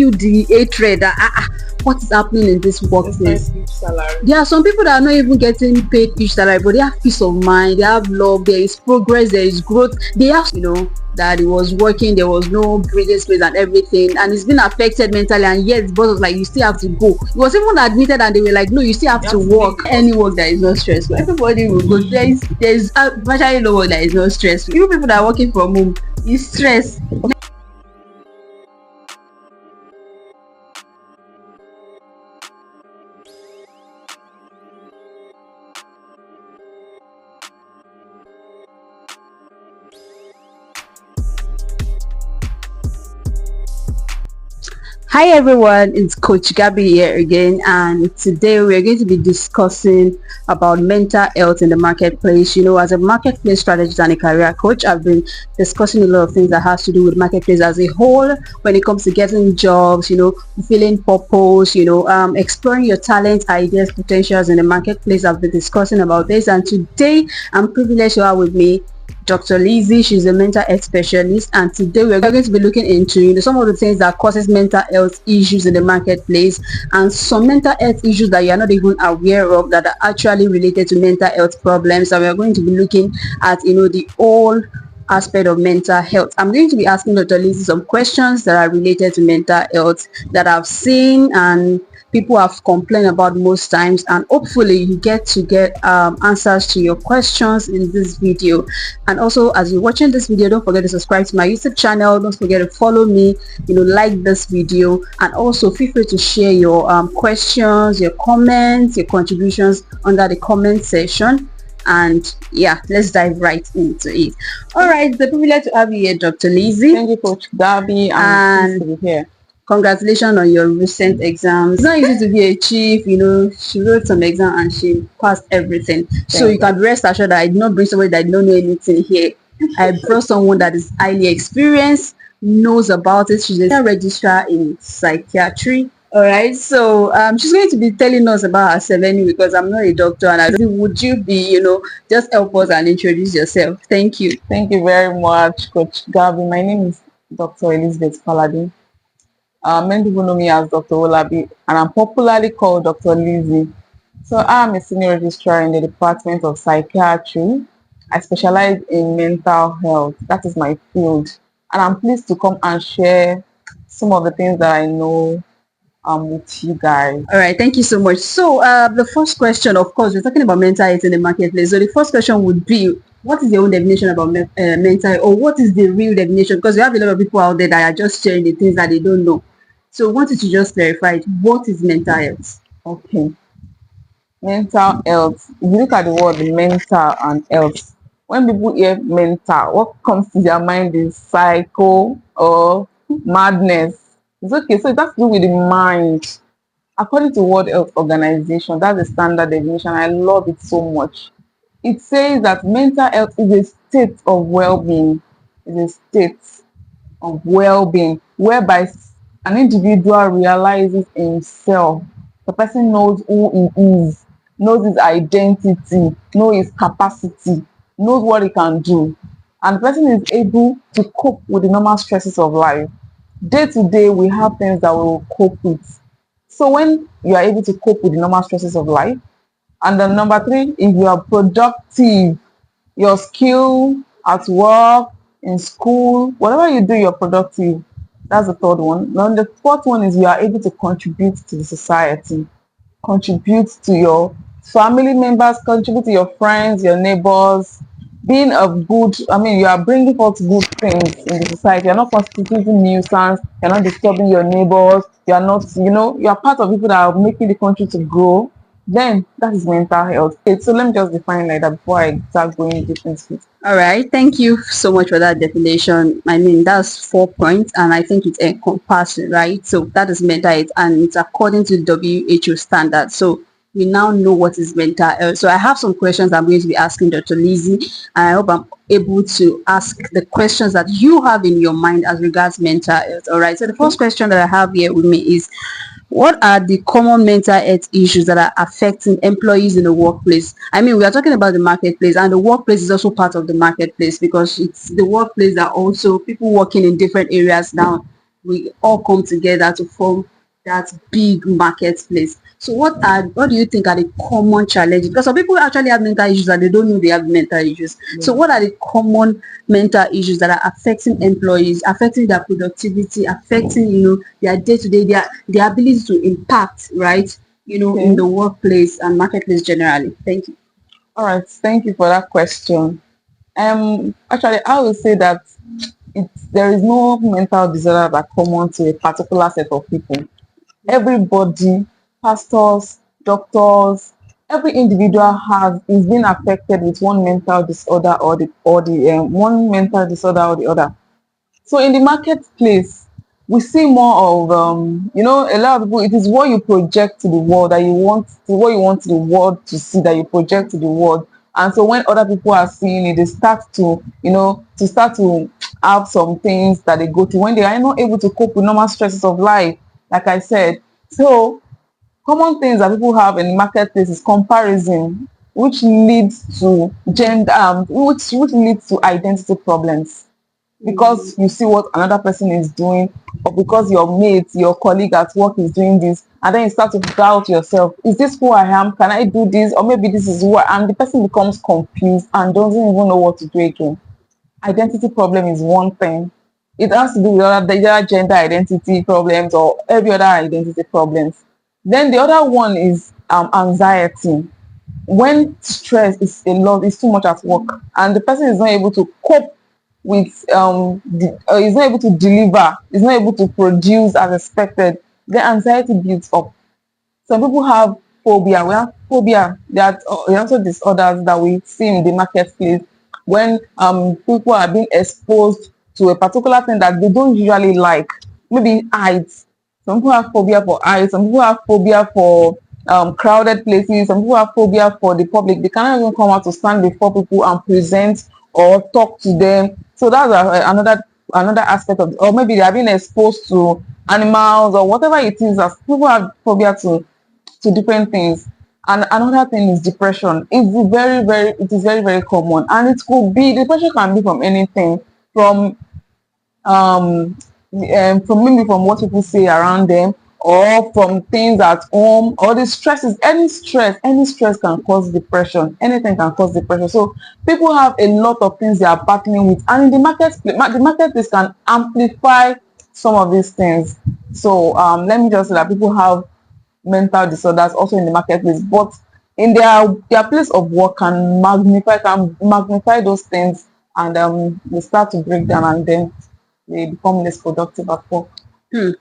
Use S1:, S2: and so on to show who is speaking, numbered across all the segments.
S1: feel the hatred that what is happening in this workplace. There are some people that are not even getting paid each salary, but they have peace of mind, they have love, there is progress, there is growth. They have, that it was working, there was no breathing space and everything, and it's been affected mentally, and yet the boss was like, you still have to go. It was even admitted, and they were like, no, you still have to work. Any work that is not stressful, everybody will go. There's virtually no work that is not stressful. Even people that are working from home is stress. Hi everyone, it's Coach Gabby here again, and today we're going to be discussing about mental health in the marketplace. As a marketplace strategist and a career coach, I've been discussing a lot of things that has to do with marketplace as a whole when it comes to getting jobs, fulfilling purpose, exploring your talents, ideas, potentials in the marketplace. I've been discussing about this, and today I'm privileged to have with me Dr. Lizzie. She's a mental health specialist, and today we're going to be looking into some of the things that causes mental health issues in the marketplace, and some mental health issues that you're not even aware of that are actually related to mental health problems. And we're going to be looking at the whole aspect of mental health. I'm going to be asking Dr. Lizzie some questions that are related to mental health that I've seen and people have complained about most times, and hopefully you get answers to your questions in this video. And also, as you're watching this video, don't forget to subscribe to my YouTube channel. Don't forget to follow me, like this video, and also feel free to share your questions, your comments, your contributions under the comment section. And yeah, let's dive right into it. All right, it's a privilege to have you here, Dr. Lizzie.
S2: Thank you, Coach Gabby. I'm pleased to be here.
S1: Congratulations on your recent exams. It's not easy to be a chief. She wrote some exam and she passed everything. So you can rest assured that I did not bring somebody that don't know anything here. I brought someone that is highly experienced, knows about it. She's a registrar in psychiatry. All right, so she's going to be telling us about herself anyway, because I'm not a doctor. And would you be, just help us and introduce yourself? Thank you.
S2: Thank you very much, Coach Gabby. My name is Dr. Elizabeth Paladin. Many people know me as Dr. Olabi, and I'm popularly called Dr. Lizzie. So I'm a senior registrar in the Department of Psychiatry. I specialize in mental health. That is my field. And I'm pleased to come and share some of the things that I know with you guys.
S1: All right, thank you so much. So the first question, of course, we're talking about mental health in the marketplace. So the first question would be, what is your own definition about mental health, or what is the real definition? Because we have a lot of people out there that are just sharing the things that they don't know. So I wanted to just clarify, what is mental health?
S2: Okay. Mental health. If you look at the word mental and health, when people hear mental, what comes to their mind is psycho or madness. It's okay, so it has to do with the mind. According to World Health Organization, that's the standard definition. I love it so much. It says that mental health is a state of well-being. It's a state of well-being whereby an individual realizes himself. The person knows who he is, knows his identity, knows his capacity, knows what he can do. And the person is able to cope with the normal stresses of life. Day to day, we have things that we will cope with. So when you are able to cope with the normal stresses of life, and then number 3, if you are productive, your skill at work, in school, whatever you do, you're productive. That's the third one. Now the fourth one is you are able to contribute to the society, contribute to your family members, contribute to your friends, your neighbors, being a good, you are bringing forth good things in the society. You're not constituting nuisance, you're not disturbing your neighbors, you're not, you are part of people that are making the country to grow. Then that is mental health. Okay, so let me just define like that before I start going deep into it.
S1: All right, thank you so much for that definition. That's 4 points, and I think it's encompassing, right? So that is mental health, and it's according to WHO standards. So we now know what is mental health. So I have some questions I'm going to be asking Dr. Lizzie, and I hope I'm able to ask the questions that you have in your mind as regards mental health. All right, so the first question that I have here with me is, what are the common mental health issues that are affecting employees in the workplace? We are talking about the marketplace, and the workplace is also part of the marketplace, because it's the workplace that also people working in different areas now we all come together to form that big marketplace. So what do you think are the common challenges? Because some people actually have mental issues and they don't know they have mental issues. So
S2: Yeah.
S1: what are the common mental issues that are affecting employees, affecting their productivity, affecting their day-to-day, their ability to impact, right? In
S2: Okay.
S1: the workplace and marketplace generally. Thank you.
S2: All right. Thank you for that question. Actually, I would say that there is no mental disorder that common to a particular set of people. Everybody, pastors, doctors, every individual has is being affected with one mental disorder or the one mental disorder or the other. So in the marketplace, we see more of a lot of people. It is what you project to the world that you want, what you want the world to see that you project to the world. And so when other people are seeing it, they start to start to have some things that they go through when they are not able to cope with normal stresses of life. Like I said, so common things that people have in the marketplace is comparison, which leads to gender, which leads to identity problems because you see what another person is doing, or because your mate, your colleague at work is doing this, and then you start to doubt yourself. Is this who I am? Can I do this? Or maybe this is who I am. The person becomes confused and doesn't even know what to do again. Identity problem is one thing. It has to do with the other gender identity problems or every other identity problems. Then the other one is anxiety. When stress is too much at work and the person is not able to cope with is not able to deliver, is not able to produce as expected, the anxiety builds up. Some people have phobia. We have phobia. There are also disorders that we see in the marketplace when people are being exposed to a particular thing that they don't usually like. Maybe heights. Some people have phobia for heights. Some people have phobia for crowded places. Some people have phobia for the public. They cannot even come out to stand before people and present or talk to them. So that's another aspect of, or maybe they are being exposed to animals or whatever it is. As people have phobia to different things. And another thing is depression. It is very common, and it could be depression can be from anything, from um, from maybe from what people say around them, or from things at home, or the stresses. Any stress can cause depression. Anything can cause depression. So people have a lot of things they are battling with, and in the marketplace can amplify some of these things. So let me just say that people have mental disorders also in the marketplace, but in their place of work can magnify those things, and they start to break down, and then they become less productive at work.
S1: Hmm.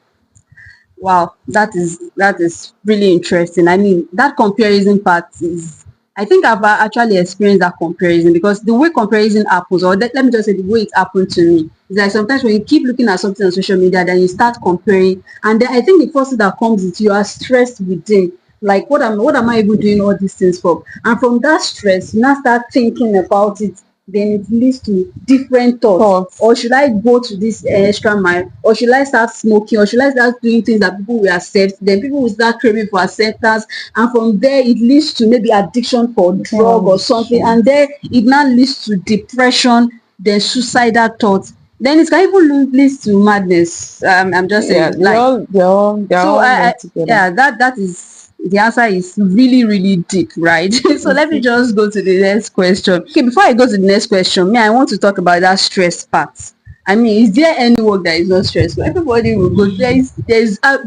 S1: Wow, that is really interesting. I mean, that comparison part is. I think I've actually experienced that comparison because the way comparison happens, or let me just say the way it happened to me, is like sometimes when you keep looking at something on social media, then you start comparing, and then I think the first thing that comes is you are stressed within. Like, what am I even doing all these things for? And from that stress, you now start thinking about it, then it leads to different thoughts.
S2: Thoughts.
S1: Or should I go to this extra mile? Or should I start smoking? Or should I start doing things that people will accept? Then people will start craving for acceptance. And from there, it leads to maybe addiction for drug or something. And then it now leads to depression, then suicidal thoughts. Then it can even lead to madness. I'm just
S2: Yeah,
S1: saying,
S2: they're
S1: like,
S2: all they're all they're
S1: so
S2: all
S1: I
S2: linked together.
S1: yeah, that is the answer is really, really deep, right? So let me
S2: Okay.
S1: just go to the next question. Okay, before I go to the next question, me, I want to talk about that stress part. I mean, is there any work that is not stressful? Everybody will go. There is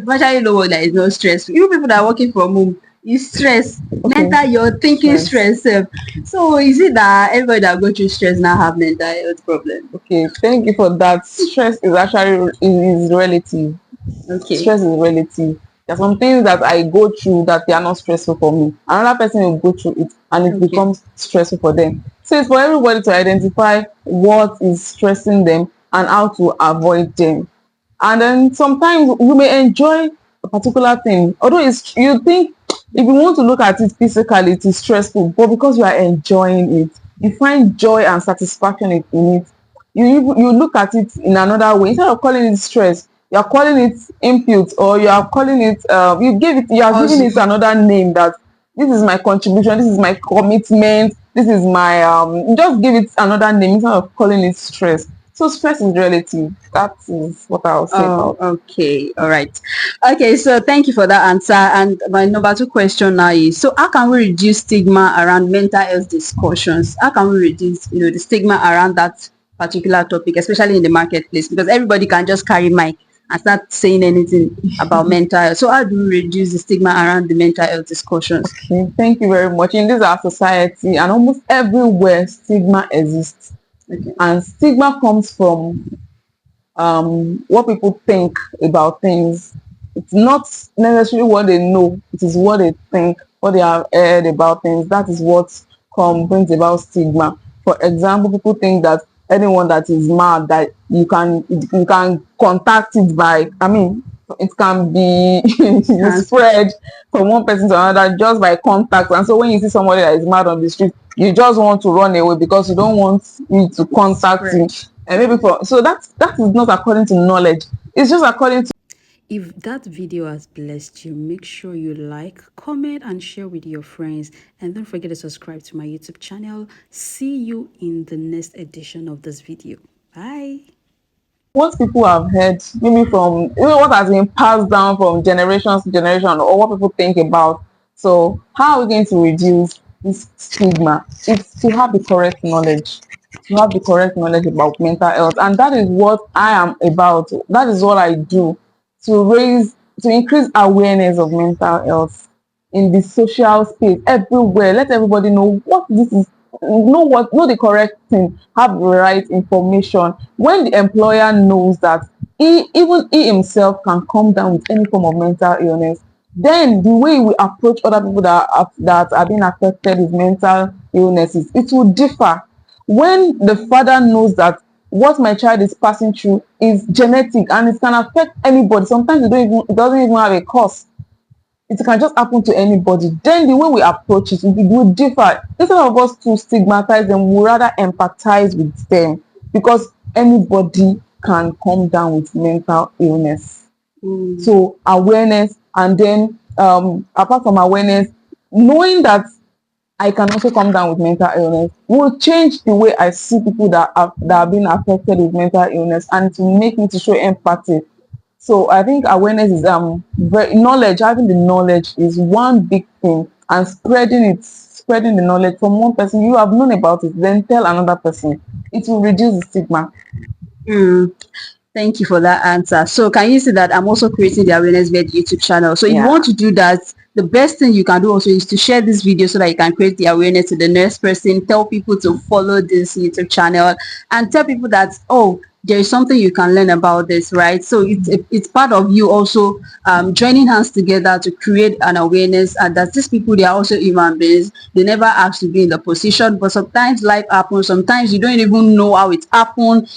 S1: virtually no work that is not stressful. Even people that are working from home is stress.
S2: Okay.
S1: Mental, you're thinking
S2: Stress.
S1: stress. So is it that everybody that go through stress now have mental health problem?
S2: Okay. Thank you for that. Stress is actually is relative.
S1: Okay.
S2: Stress is relative. There are some things that I go through that they are not stressful for me. Another person will go through it and it
S1: Okay.
S2: becomes stressful for them. So it's for everybody to identify what is stressing them and how to avoid them. And then sometimes you may enjoy a particular thing, although you think if you want to look at it physically, it is stressful, but because you are enjoying it, you find joy and satisfaction in it. You look at it in another way. Instead of calling it stress, you are calling it input, or you are calling it you are giving
S1: Also,
S2: it another name, that this is my contribution, this is my commitment, this is my just give it another name instead of calling it stress. So stress is relative. That is what I'll say
S1: Oh,
S2: about.
S1: okay. All right. Okay, so thank you for that answer. And my number two question now is, so how can we reduce stigma around mental health discussions? How can we reduce, the stigma around that particular topic, especially in the marketplace? Because everybody can just carry mic and start saying anything about mental health. So how do we reduce the stigma around the mental health discussions?
S2: Okay, thank you very much. In this our society and almost everywhere, stigma exists,
S1: Okay.
S2: and stigma comes from what people think about things. It's not necessarily what they know, it is what they think, what they have heard about things. That is what brings about stigma. For example, people think that anyone that is mad, that you can contact it by, I mean, it can be
S1: Trans-
S2: spread from one person to another just by contact. And so when you see somebody that is mad on the street, you just want to run away because you don't want it to contact you.
S1: Spread.
S2: And maybe for, so that is not according to knowledge, it's just according to.
S3: If that video has blessed you, make sure you like, comment, and share with your friends. And don't forget to subscribe to my YouTube channel. See you in the next edition of this video. Bye.
S2: What people have heard, maybe from, what has been passed down from generations to generation, or what people think about. So how are we going to reduce this stigma? It's to have the correct knowledge, to have the correct knowledge about mental health. And that is what I am about. That is what I do, to increase awareness of mental health in the social space, everywhere. Let everybody know what this is, know the correct thing, have the right information. When the employer knows that even he himself can come down with any form of mental illness, then the way we approach other people that are being affected with mental illnesses, it will differ. When the father knows that what my child is passing through is genetic and it can affect anybody, sometimes it doesn't even have a cause, it can just happen to anybody, then the way we approach it will differ. Instead of us to stigmatize them, we rather empathize with them, because anybody can come down with mental illness. So awareness, and then apart from awareness, knowing that I can also come down with mental illness will change the way I see people that are being affected with mental illness, and to make me to show empathy. So I think awareness is knowledge. Having the knowledge is one big thing, and spreading the knowledge from one person you have known about it, then tell another person. It will reduce the stigma.
S1: Mm. Thank you for that answer. So can you see that I'm also creating the awareness via the YouTube channel? So if you
S2: Yeah.
S1: want to do that, the best thing you can do also is to share this video so that you can create the awareness to the next person. Tell people to follow this YouTube channel and tell people that, oh, there is something you can learn about this, right? So it's part of you also joining hands together to create an awareness, and that these people, they are also human beings. They never asked to be in the position, but sometimes life happens. Sometimes you don't even know how it happened,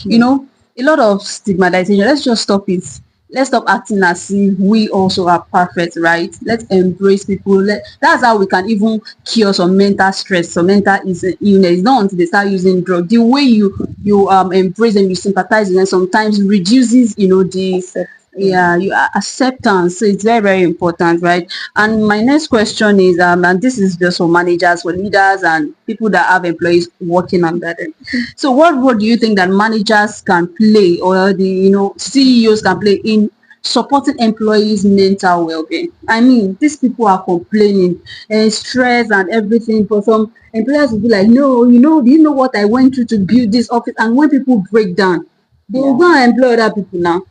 S1: a lot of stigmatization. Let's just stop it. Let's stop acting as if we also are perfect, right? Let's embrace people. That's how we can even cure some mental stress, some mental illness. Not until they start using drugs. The way you embrace and you sympathize with them sometimes reduces, the
S2: Accept.
S1: yeah, you acceptance. So it's very, very important, right? And my next question is, and this is just for managers, for leaders, and people that have employees working under them. So what role do you think that managers can play, or the CEOs can play in supporting employees' mental well-being? I mean, these people are complaining and stress and everything, but some employers will be like, no, do you know what I went through to build this office? And when people break down, they will
S2: Yeah.
S1: go and employ other people now,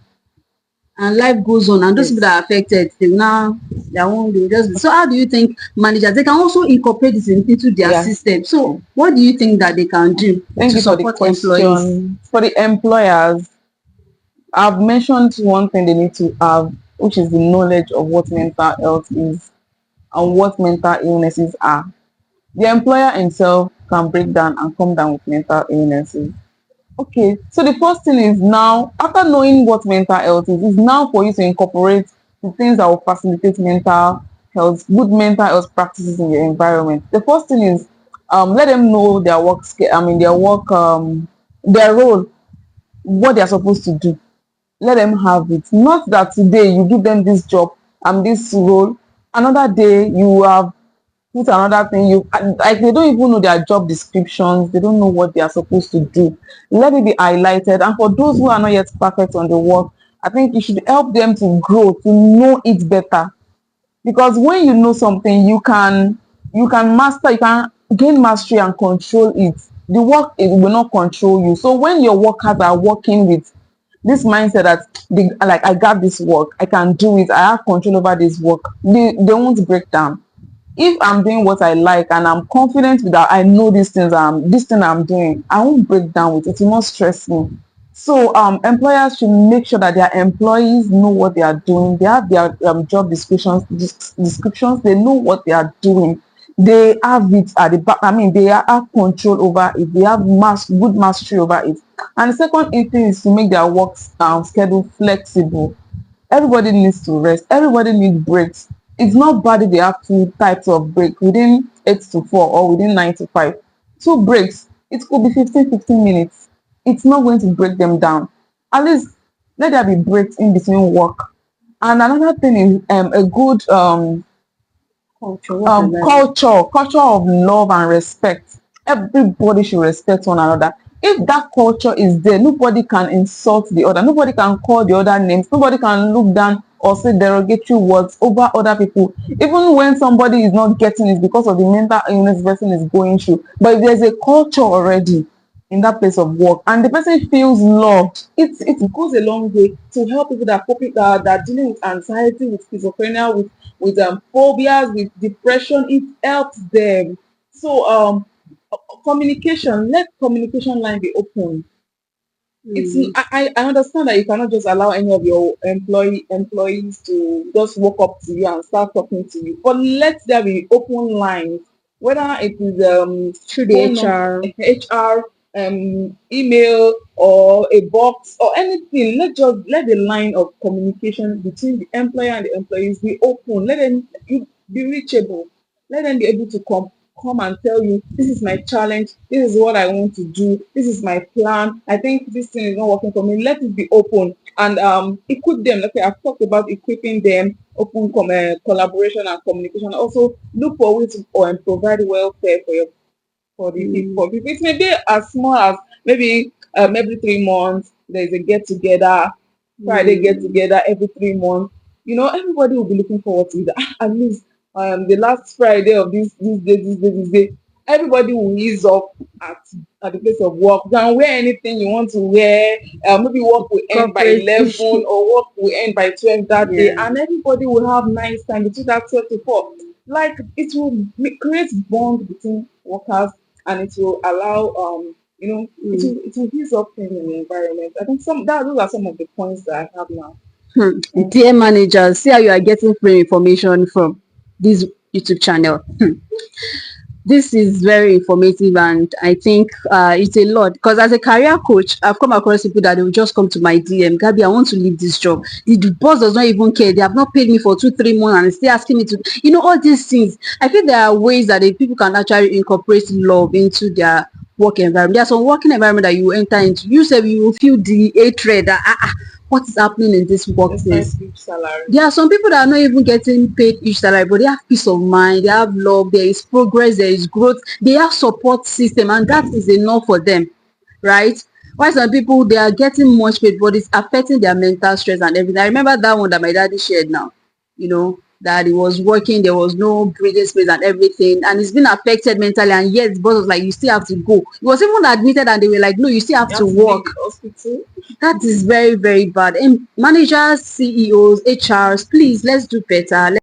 S1: and life goes on, and those people
S2: Yes.
S1: that are affected, they will now, their own, they will just. So how do you think managers, they can also incorporate this into their
S2: Yeah.
S1: system? So what do you think that they can do
S2: Thank
S1: to
S2: you for the
S1: support employees?
S2: question. For the employers, I've mentioned one thing they need to have, which is the knowledge of what mental health is and what mental illnesses are. The employer himself can break down and come down with mental illnesses. Okay, so the first thing is, now, after knowing what mental health is now for you to incorporate the things that will facilitate mental health, good mental health practices in your environment. The first thing is, let them know their their role, what they are supposed to do. Let them have it. Not that today you give them this job and this role, another day you have put another thing. You like they don't even know their job descriptions. They don't know what they are supposed to do. Let it be highlighted. And for those who are not yet perfect on the work, I think you should help them to grow, to know it better. Because when you know something, you can master, you can gain mastery and control it. The work, it will not control you. So when your workers are working with this mindset that like, I got this work, I can do it, I have control over this work, they won't break down. If I'm doing what I like and I'm confident with that, I know these things, this thing I'm doing, I won't break down with it. It will not stress me. So employers should make sure that their employees know what they are doing. They have their job descriptions. They know what they are doing. They have it at the back. I mean, they have control over it. They have good mastery over it. And the second thing is to make their work schedule flexible. Everybody needs to rest. Everybody needs breaks. It's not bad if they have two types of break within 8 to 4 or within 9 to 5. Two breaks. It could be 15 minutes. It's not going to break them down. At least let there be breaks in between work. And another thing is a good culture of love and respect. Everybody should respect one another. If that culture is there, nobody can insult the other, nobody can call the other names, nobody can look down or say derogatory words over other people, even when somebody is not getting it because of the mental illness the person is going through. But if there's a culture already in that place of work and the person feels loved, it goes a long way to help people that coping, that are dealing with anxiety, with schizophrenia, with phobias, with depression. It helps them. So communication, let communication line be open. It's I understand that you cannot just allow any of your employees to just walk up to you and start talking to you, but let there be open lines, whether it is
S1: through the
S2: phone number,
S1: HR.
S2: HR, email, or a box or anything. Let the line of communication between the employer and the employees be open. Let them be reachable. Let them be able to come and tell you, this is my challenge, this is what I want to do, this is my plan, I think this thing is not working for me. Let it be open and equip them. Okay, I've talked about equipping them, open collaboration and communication. Also look for ways to provide welfare for the people. It may be as small as maybe every 3 months there's a get together, Friday get together every 3 months. Everybody will be looking forward to it. At least the last Friday of this day, everybody will ease up at the place of work. You can wear anything you want to wear. Maybe work will end by
S1: Corporate.
S2: 11 or work will end by 12 that day,
S1: Yeah.
S2: and everybody will have nice time between that 12 to 4. Like it will create bond between workers, and it will allow it will ease up things in the environment. I think those are some of the points that I have now.
S1: Dear managers, see how you are getting free information from this YouTube channel. This is very informative, and I think it's a lot, because as a career coach, I've come across people that will just come to my DM, Gabby, I want to leave this job. The boss does not even care. They have not paid me for 2-3 months and still asking me to, all these things. I feel there are ways that the people can actually incorporate love into their work environment. There's some working environment that you enter into, you say you will feel the hatred that what is happening in this workplace.
S2: Salary.
S1: There are some people that are not even getting paid each salary, but they have peace of mind, they have love, there is progress, there is growth, they have support system, and that is enough for them, right? Why some people, they are getting much paid, but it's affecting their mental stress and everything. I remember that one that my daddy shared now, that he was working, there was no breathing space and everything, and he's been affected mentally, and yet the boss was like, you still have to go. He was even admitted and they were like, no, you still have to work.
S2: Hospital.
S1: That is very, very bad. And managers, CEOs, HRs, please, let's do better.